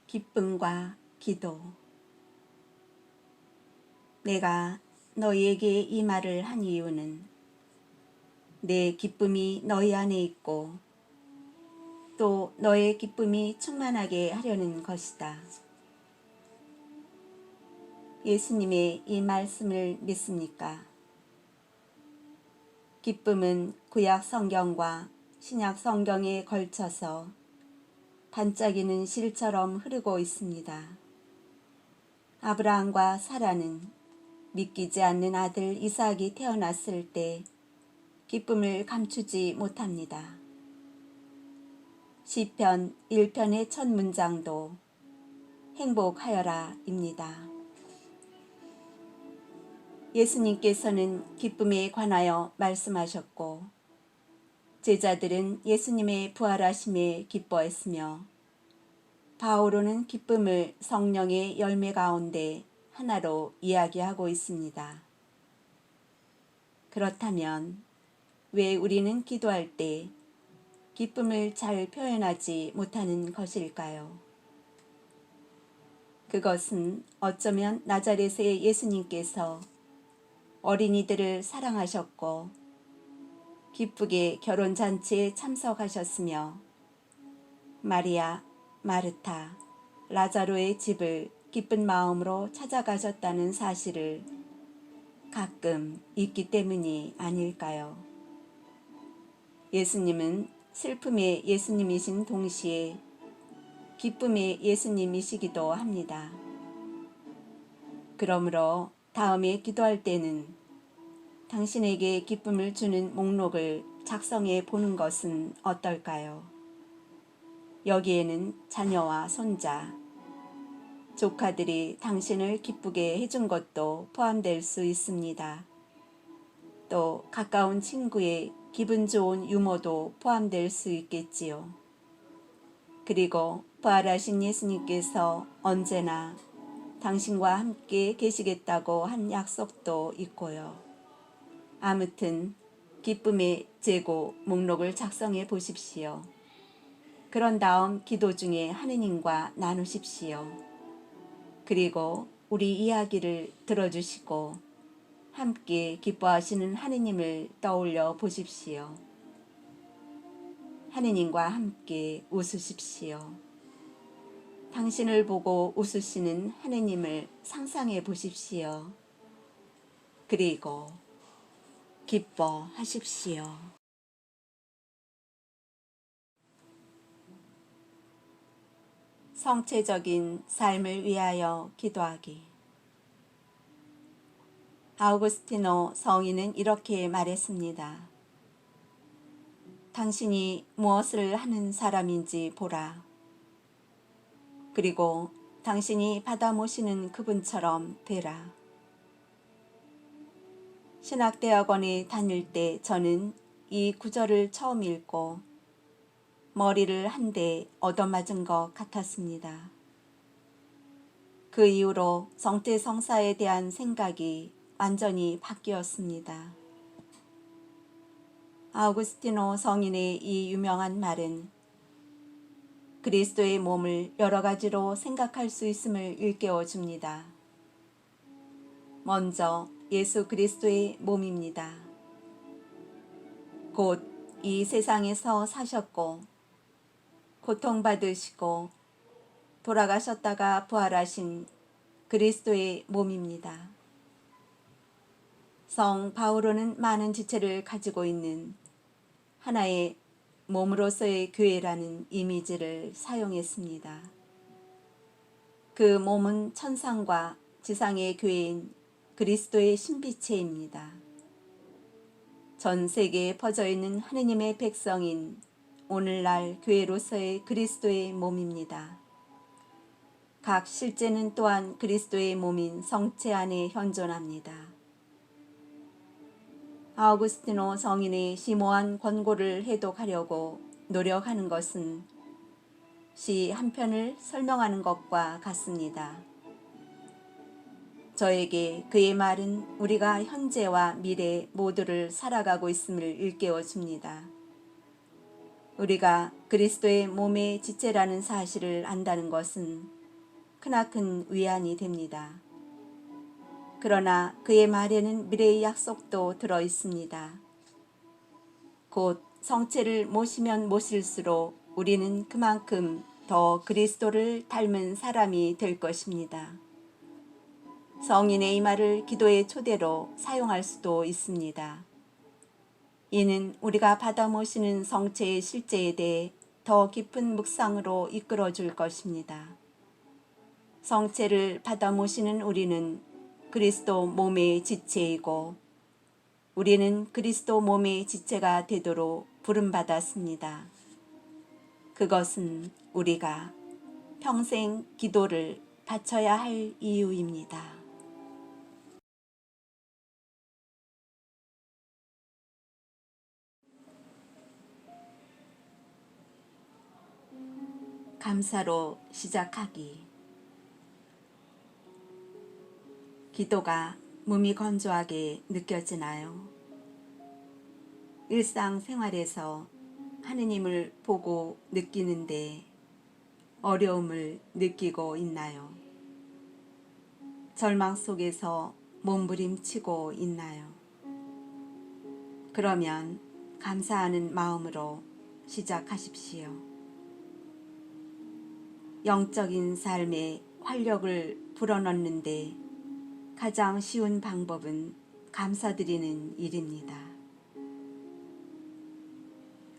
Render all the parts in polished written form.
기쁨과 기도. 내가 너희에게 이 말을 한 이유는 내 기쁨이 너희 안에 있고 또 너의 기쁨이 충만하게 하려는 것이다. 예수님의 이 말씀을 믿습니까? 기쁨은 구약 성경과 신약 성경에 걸쳐서 반짝이는 실처럼 흐르고 있습니다. 아브라함과 사라는 믿기지 않는 아들 이삭이 태어났을 때 기쁨을 감추지 못합니다. 시편 1편의 첫 문장도 행복하여라 입니다. 예수님께서는 기쁨에 관하여 말씀하셨고 제자들은 예수님의 부활하심에 기뻐했으며 바오로는 기쁨을 성령의 열매 가운데 하나로 이야기하고 있습니다. 그렇다면 왜 우리는 기도할 때 기쁨을 잘 표현하지 못하는 것일까요? 그것은 어쩌면 나자렛의 예수님께서 어린이들을 사랑하셨고 기쁘게 결혼잔치에 참석하셨으며 마리아, 마르타, 라자로의 집을 기쁜 마음으로 찾아가셨다는 사실을 가끔 잊기 때문이 아닐까요? 예수님은 슬픔의 예수님이신 동시에 기쁨의 예수님이시기도 합니다. 그러므로 다음에 기도할 때는 당신에게 기쁨을 주는 목록을 작성해 보는 것은 어떨까요? 여기에는 자녀와 손자, 조카들이 당신을 기쁘게 해준 것도 포함될 수 있습니다. 또 가까운 친구의 기분 좋은 유머도 포함될 수 있겠지요. 그리고 부활하신 예수님께서 언제나 당신과 함께 계시겠다고 한 약속도 있고요. 아무튼 기쁨의 재고 목록을 작성해 보십시오. 그런 다음 기도 중에 하느님과 나누십시오. 그리고 우리 이야기를 들어주시고 함께 기뻐하시는 하느님을 떠올려 보십시오. 하느님과 함께 웃으십시오. 당신을 보고 웃으시는 하느님을 상상해 보십시오. 그리고 기뻐하십시오. 성체적인 삶을 위하여 기도하기. 아우구스티노 성인은 이렇게 말했습니다. 당신이 무엇을 하는 사람인지 보라. 그리고 당신이 받아 모시는 그분처럼 되라. 신학대학원에 다닐 때 저는 이 구절을 처음 읽고 머리를 한 대 얻어맞은 것 같았습니다. 그 이후로 성태성사에 대한 생각이 완전히 바뀌었습니다. 아우구스티노 성인의 이 유명한 말은 그리스도의 몸을 여러 가지로 생각할 수 있음을 일깨워 줍니다. 먼저 예수 그리스도의 몸입니다. 곧 이 세상에서 사셨고 고통받으시고 돌아가셨다가 부활하신 그리스도의 몸입니다. 성 바오로는 많은 지체를 가지고 있는 하나의 몸으로서의 교회라는 이미지를 사용했습니다. 그 몸은 천상과 지상의 교회인 그리스도의 신비체입니다. 전 세계에 퍼져 있는 하느님의 백성인 오늘날 교회로서의 그리스도의 몸입니다. 각 실제는 또한 그리스도의 몸인 성체 안에 현존합니다. 아우구스티노 성인의 심오한 권고를 해독하려고 노력하는 것은 시 한 편을 설명하는 것과 같습니다. 저에게 그의 말은 우리가 현재와 미래 모두를 살아가고 있음을 일깨워 줍니다. 우리가 그리스도의 몸의 지체라는 사실을 안다는 것은 크나큰 위안이 됩니다. 그러나 그의 말에는 미래의 약속도 들어 있습니다. 곧 성체를 모시면 모실수록 우리는 그만큼 더 그리스도를 닮은 사람이 될 것입니다. 성인의 이 말을 기도의 초대로 사용할 수도 있습니다. 이는 우리가 받아 모시는 성체의 실제에 대해 더 깊은 묵상으로 이끌어 줄 것입니다. 성체를 받아 모시는 우리는 그리스도 몸의 지체이고 우리는 그리스도 몸의 지체가 되도록 부름받았습니다. 그것은 우리가 평생 기도를 바쳐야 할 이유입니다. 감사로 시작하기. 기도가 몸이 건조하게 느껴지나요? 일상생활에서 하느님을 보고 느끼는데 어려움을 느끼고 있나요? 절망 속에서 몸부림치고 있나요? 그러면 감사하는 마음으로 시작하십시오. 영적인 삶에 활력을 불어넣는데 가장 쉬운 방법은 감사드리는 일입니다.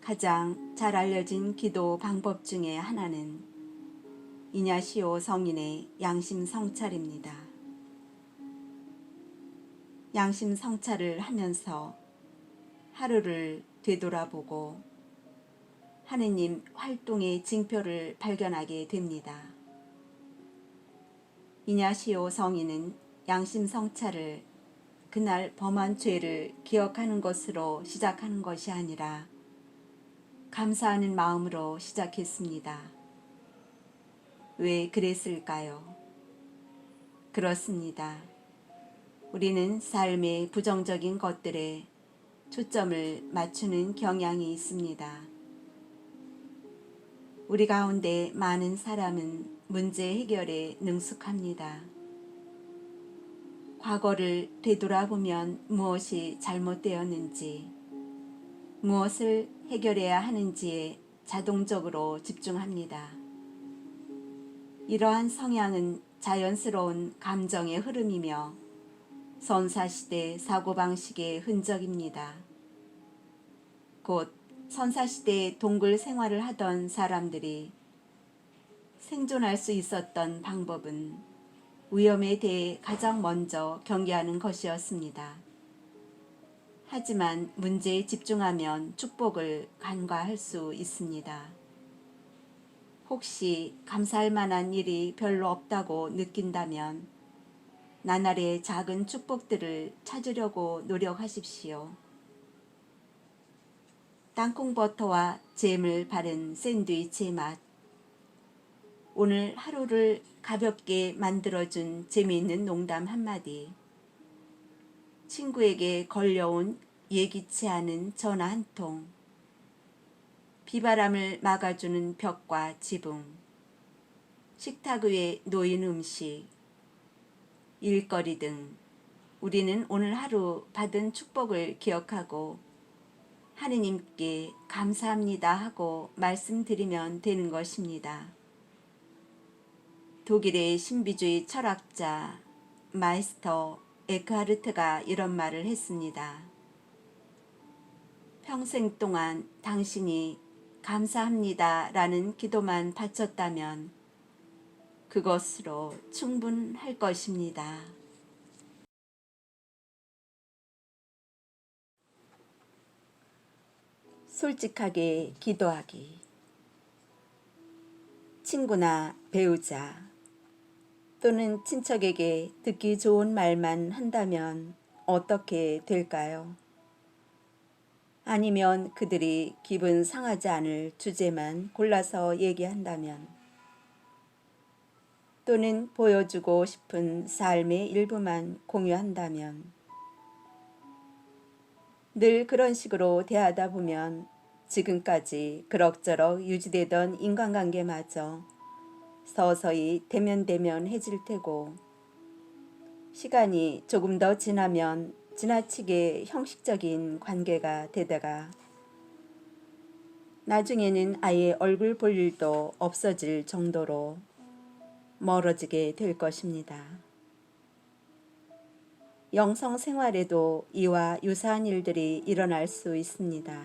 가장 잘 알려진 기도 방법 중에 하나는 이냐시오 성인의 양심 성찰입니다. 양심 성찰을 하면서 하루를 되돌아보고 하느님 활동의 징표를 발견하게 됩니다. 이냐시오 성인은 양심 성찰을 그날 범한 죄를 기억하는 것으로 시작하는 것이 아니라 감사하는 마음으로 시작했습니다. 왜 그랬을까요? 그렇습니다. 우리는 삶의 부정적인 것들에 초점을 맞추는 경향이 있습니다. 우리 가운데 많은 사람은 문제 해결에 능숙합니다. 과거를 되돌아보면 무엇이 잘못되었는지, 무엇을 해결해야 하는지에 자동적으로 집중합니다. 이러한 성향은 자연스러운 감정의 흐름이며 선사시대 사고방식의 흔적입니다. 곧 선사시대의 동굴 생활을 하던 사람들이 생존할 수 있었던 방법은 위험에 대해 가장 먼저 경계하는 것이었습니다. 하지만 문제에 집중하면 축복을 간과할 수 있습니다. 혹시 감사할 만한 일이 별로 없다고 느낀다면 나날의 작은 축복들을 찾으려고 노력하십시오. 땅콩버터와 잼을 바른 샌드위치의 맛. 오늘 하루를 가볍게 만들어준 재미있는 농담 한마디. 친구에게 걸려온 예기치 않은 전화 한 통. 비바람을 막아주는 벽과 지붕. 식탁 위에 놓인 음식. 일거리 등 우리는 오늘 하루 받은 축복을 기억하고 하느님께 감사합니다 하고 말씀드리면 되는 것입니다. 독일의 신비주의 철학자 마이스터 에크하르트가 이런 말을 했습니다. 평생 동안 당신이 감사합니다 라는 기도만 바쳤다면 그것으로 충분할 것입니다. 솔직하게 기도하기. 친구나 배우자 또는 친척에게 듣기 좋은 말만 한다면 어떻게 될까요? 아니면 그들이 기분 상하지 않을 주제만 골라서 얘기한다면, 또는 보여주고 싶은 삶의 일부만 공유한다면, 늘 그런 식으로 대하다 보면 지금까지 그럭저럭 유지되던 인간관계마저 서서히 대면대면해질 테고 시간이 조금 더 지나면 지나치게 형식적인 관계가 되다가 나중에는 아예 얼굴 볼 일도 없어질 정도로 멀어지게 될 것입니다. 영성 생활에도 이와 유사한 일들이 일어날 수 있습니다.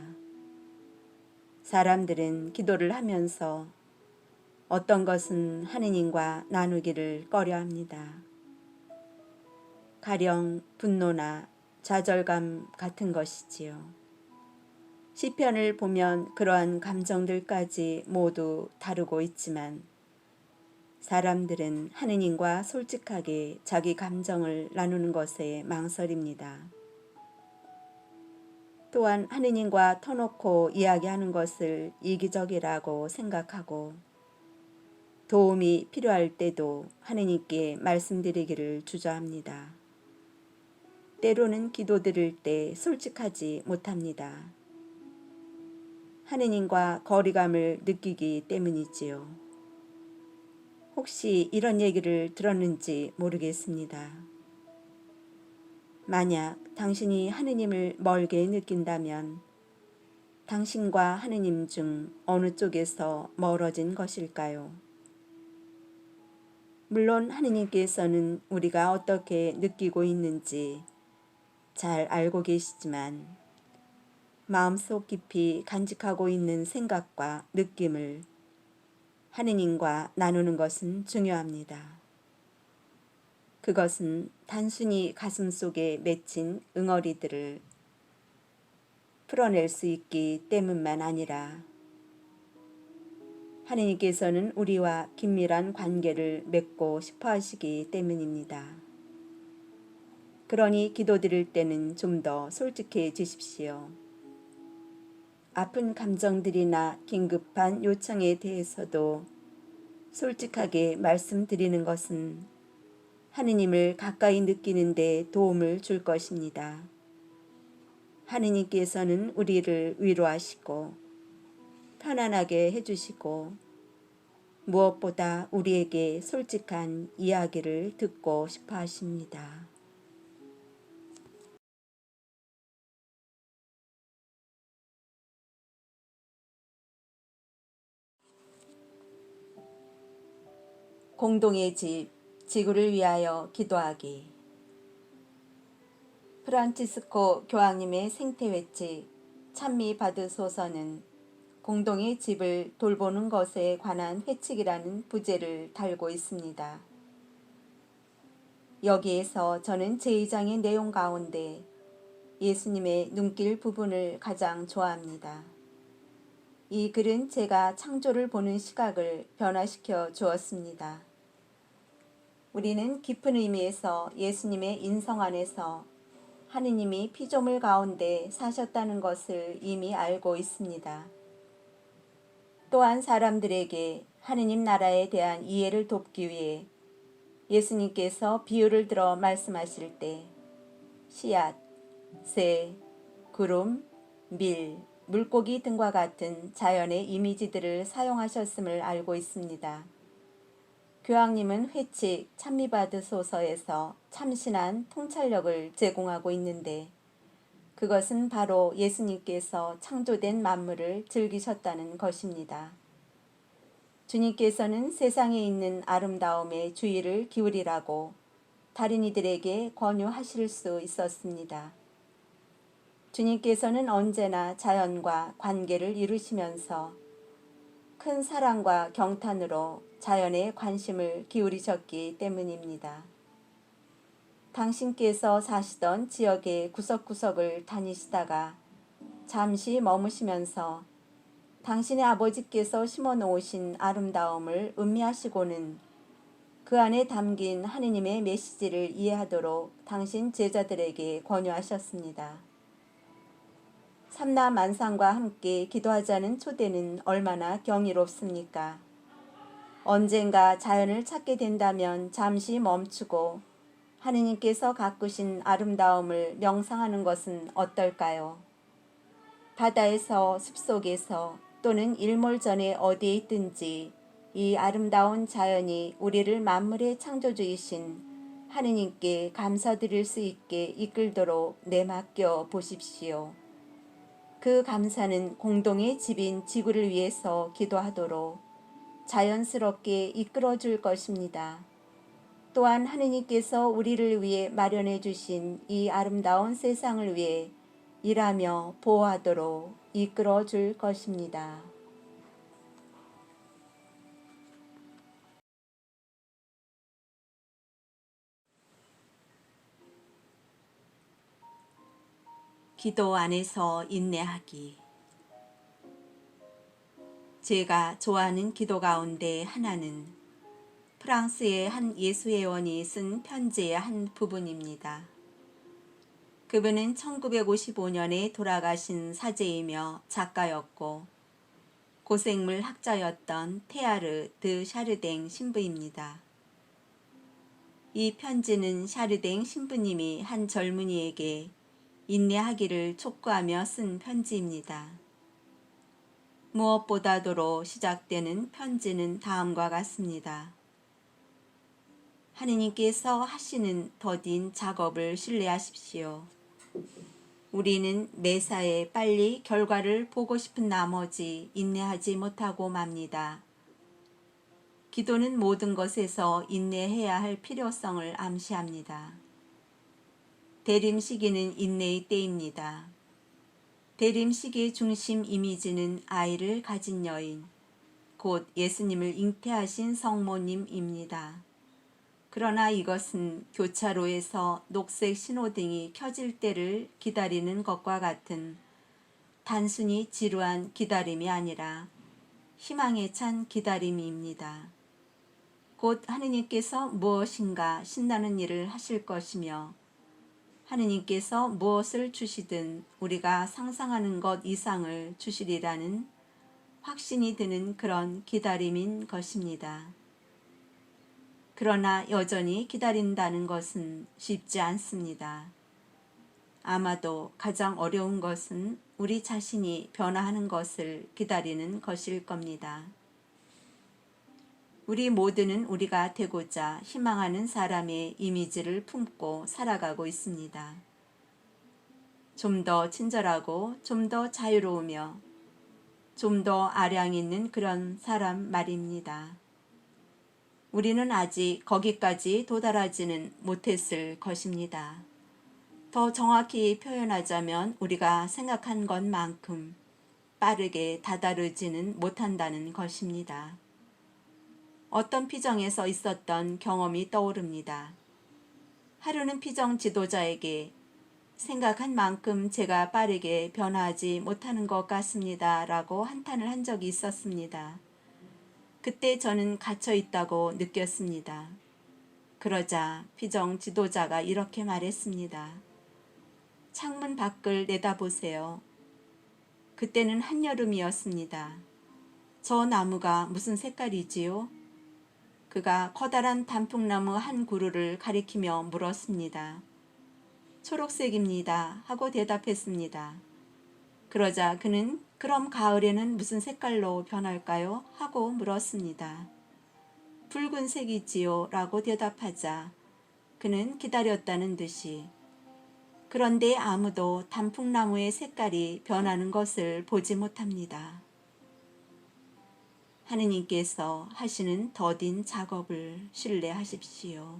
사람들은 기도를 하면서 어떤 것은 하느님과 나누기를 꺼려합니다. 가령 분노나 좌절감 같은 것이지요. 시편을 보면 그러한 감정들까지 모두 다루고 있지만 사람들은 하느님과 솔직하게 자기 감정을 나누는 것에 망설입니다. 또한 하느님과 터놓고 이야기하는 것을 이기적이라고 생각하고 도움이 필요할 때도 하느님께 말씀드리기를 주저합니다. 때로는 기도드릴 때 솔직하지 못합니다. 하느님과 거리감을 느끼기 때문이지요. 혹시 이런 얘기를 들었는지 모르겠습니다. 만약 당신이 하느님을 멀게 느낀다면 당신과 하느님 중 어느 쪽에서 멀어진 것일까요? 물론 하느님께서는 우리가 어떻게 느끼고 있는지 잘 알고 계시지만 마음속 깊이 간직하고 있는 생각과 느낌을 하느님과 나누는 것은 중요합니다. 그것은 단순히 가슴 속에 맺힌 응어리들을 풀어낼 수 있기 때문만 아니라 하느님께서는 우리와 긴밀한 관계를 맺고 싶어 하시기 때문입니다. 그러니 기도드릴 때는 좀 더 솔직해지십시오. 아픈 감정들이나 긴급한 요청에 대해서도 솔직하게 말씀드리는 것은 하느님을 가까이 느끼는 데 도움을 줄 것입니다. 하느님께서는 우리를 위로하시고 편안하게 해주시고 무엇보다 우리에게 솔직한 이야기를 듣고 싶어 하십니다. 공동의 집, 지구를 위하여 기도하기. 프란치스코 교황님의 생태회칙 찬미 받으소서는 공동의 집을 돌보는 것에 관한 회칙이라는 부제를 달고 있습니다. 여기에서 저는 제2장의 내용 가운데 예수님의 눈길 부분을 가장 좋아합니다. 이 글은 제가 창조를 보는 시각을 변화시켜 주었습니다. 우리는 깊은 의미에서 예수님의 인성 안에서 하느님이 피조물 가운데 사셨다는 것을 이미 알고 있습니다. 또한 사람들에게 하느님 나라에 대한 이해를 돕기 위해 예수님께서 비유를 들어 말씀하실 때 씨앗, 새, 구름, 밀, 물고기 등과 같은 자연의 이미지들을 사용하셨음을 알고 있습니다. 교황님은 회칙 찬미받으소서에서 참신한 통찰력을 제공하고 있는데 그것은 바로 예수님께서 창조된 만물을 즐기셨다는 것입니다. 주님께서는 세상에 있는 아름다움에 주의를 기울이라고 다른 이들에게 권유하실 수 있었습니다. 주님께서는 언제나 자연과 관계를 이루시면서 큰 사랑과 경탄으로 자연에 관심을 기울이셨기 때문입니다. 당신께서 사시던 지역의 구석구석을 다니시다가 잠시 머무시면서 당신의 아버지께서 심어놓으신 아름다움을 음미하시고는 그 안에 담긴 하느님의 메시지를 이해하도록 당신 제자들에게 권유하셨습니다. 삼라만상과 함께 기도하자는 초대는 얼마나 경이롭습니까? 언젠가 자연을 찾게 된다면 잠시 멈추고 하느님께서 가꾸신 아름다움을 명상하는 것은 어떨까요? 바다에서 숲속에서 또는 일몰전에 어디에 있든지 이 아름다운 자연이 우리를 만물의 창조주이신 하느님께 감사드릴 수 있게 이끌도록 내맡겨 보십시오. 그 감사는 공동의 집인 지구를 위해서 기도하도록 자연스럽게 이끌어 줄 것입니다. 또한 하느님께서 우리를 위해 마련해 주신 이 아름다운 세상을 위해 일하며 보호하도록 이끌어 줄 것입니다. 기도 안에서 인내하기. 제가 좋아하는 기도 가운데 하나는 프랑스의 한 예수회원이 쓴 편지의 한 부분입니다. 그분은 1955년에 돌아가신 사제이며 작가였고 고생물 학자였던 테아르 드 샤르댕 신부입니다. 이 편지는 샤르댕 신부님이 한 젊은이에게 인내하기를 촉구하며 쓴 편지입니다. 무엇보다도로 시작되는 편지는 다음과 같습니다. 하느님께서 하시는 더딘 작업을 신뢰하십시오. 우리는 매사에 빨리 결과를 보고 싶은 나머지 인내하지 못하고 맙니다. 기도는 모든 것에서 인내해야 할 필요성을 암시합니다. 대림 시기는 인내의 때입니다. 대림 시기의 중심 이미지는 아이를 가진 여인, 곧 예수님을 잉태하신 성모님입니다. 그러나 이것은 교차로에서 녹색 신호등이 켜질 때를 기다리는 것과 같은 단순히 지루한 기다림이 아니라 희망에 찬 기다림입니다. 곧 하느님께서 무엇인가 신나는 일을 하실 것이며 하느님께서 무엇을 주시든 우리가 상상하는 것 이상을 주시리라는 확신이 드는 그런 기다림인 것입니다. 그러나 여전히 기다린다는 것은 쉽지 않습니다. 아마도 가장 어려운 것은 우리 자신이 변화하는 것을 기다리는 것일 겁니다. 우리 모두는 우리가 되고자 희망하는 사람의 이미지를 품고 살아가고 있습니다. 좀 더 친절하고 좀 더 자유로우며 좀 더 아량 있는 그런 사람 말입니다. 우리는 아직 거기까지 도달하지는 못했을 것입니다. 더 정확히 표현하자면 우리가 생각한 것만큼 빠르게 다다르지는 못한다는 것입니다. 어떤 피정에서 있었던 경험이 떠오릅니다. 하루는 피정 지도자에게 생각한 만큼 제가 빠르게 변화하지 못하는 것 같습니다. 라고 한탄을 한 적이 있었습니다. 그때 저는 갇혀 있다고 느꼈습니다. 그러자 피정 지도자가 이렇게 말했습니다. 창문 밖을 내다보세요. 그때는 한여름이었습니다. 저 나무가 무슨 색깔이지요? 그가 커다란 단풍나무 한 그루를 가리키며 물었습니다. 초록색입니다. 하고 대답했습니다. 그러자 그는 그럼 가을에는 무슨 색깔로 변할까요? 하고 물었습니다. 붉은색이지요. 라고 대답하자 그는 기다렸다는 듯이 그런데 아무도 단풍나무의 색깔이 변하는 것을 보지 못합니다. 하느님께서 하시는 더딘 작업을 신뢰하십시오.